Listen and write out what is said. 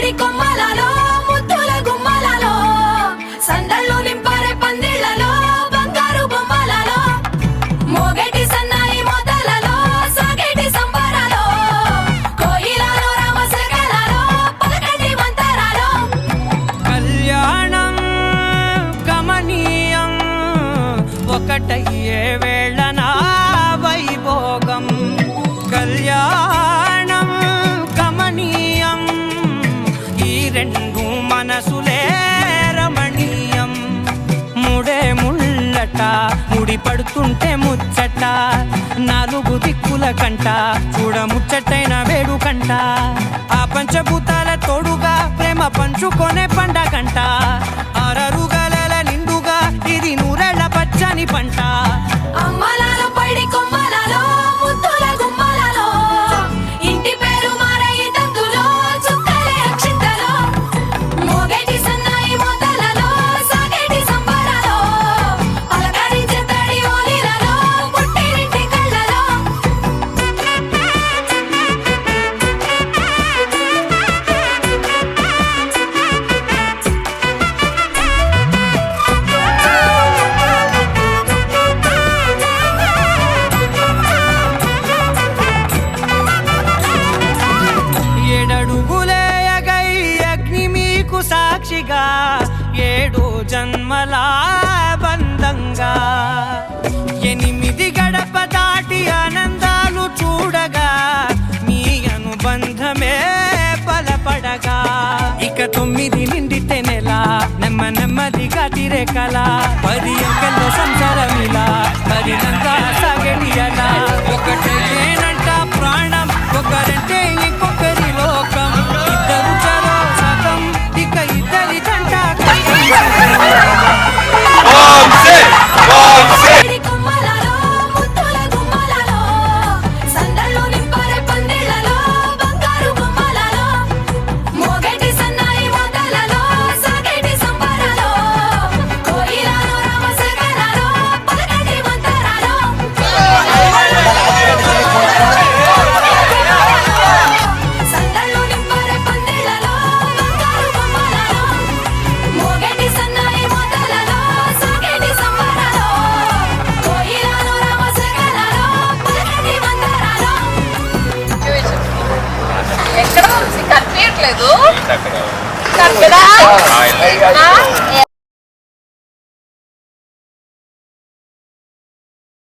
పైడి కొమ్మలలో ముద్దుల గుమ్మలలో సందళ్ళు నింపారే పందిళ్లలో బంగారు బొమ్మలలో మోగేటి సన్నాయి మోతలలో సాగేటి సంబరాలో కోయిలలో రామశకలలో పలకటి మంతరాలో కళ్యాణం గమనీయం ఒకటయ్యే వేళన వైభోగం కళ్యాణం గమనీయం ఈ రెండు మనసులే రమణీయం ముడే ముళ్ళట ముడి పడుతుంటే ముచ్చట నాలుగు దిక్కుల కంట చూడ ముచ్చటైన వేడుకంట ఆ పంచభూతాల తోడుగా ప్రేమ పంచుకొనే పండగంట ఆరరుగల నిండుగా ఇది నూరెళ్ళ పచ్చని పంట అమ్మలలో పైడి కొమ్మలలో ముద్దుల గుమ్మలలో ఇంటి పేరు మారయి తందులో చుక్కలే అక్షింతలో మోగేటి సన్నాయి మోతలలో సాగేటి సంబరాలో పలకరించే తడి ఓలిలలో పుట్టినింటి కళ్ళలో ఏడడుగులే ఎగై అగ్ని మీకు సాక్షిగా ఏడు జన్మల బంధంగా ఎనిమిది గడప దాటి ఆనందాలు చూడగా మీ అనుబంధమే బలపడగా ఇక 9 నిండితే నెల నెమ్మదిగా తిరే కల 10 అంకెల్లో సంసారమిలా కరినంగా సాగడియలా ఒకటేనంట ప్రాణం ఒకరంటే ఇంకొకరి లోకం ఇద్దరు చలో సగం ఇక ఇద్దరి దంట పైడి కొమ్మలలో ముద్దుల గుమ్మలలో సందళ్ళు నింపారే పందిళ్లలో బంగారు బొమ్మలలో మోగేటి సన్నాయి మోతలలో సాగేటి సంబరాలో కోయిలలో రామశకలలో పలకటి మంతరాలో సందళ్ళు నింపారే పందిళ్లలో బంగారు బొమ్మలలో మోగేటి సన్నాయి మోతలలో సాగేటి సంబరాలో కోయిలలో రామశకలలో పలకటి మంతరాలో ఎక్కడ కనిపించట్లేదు.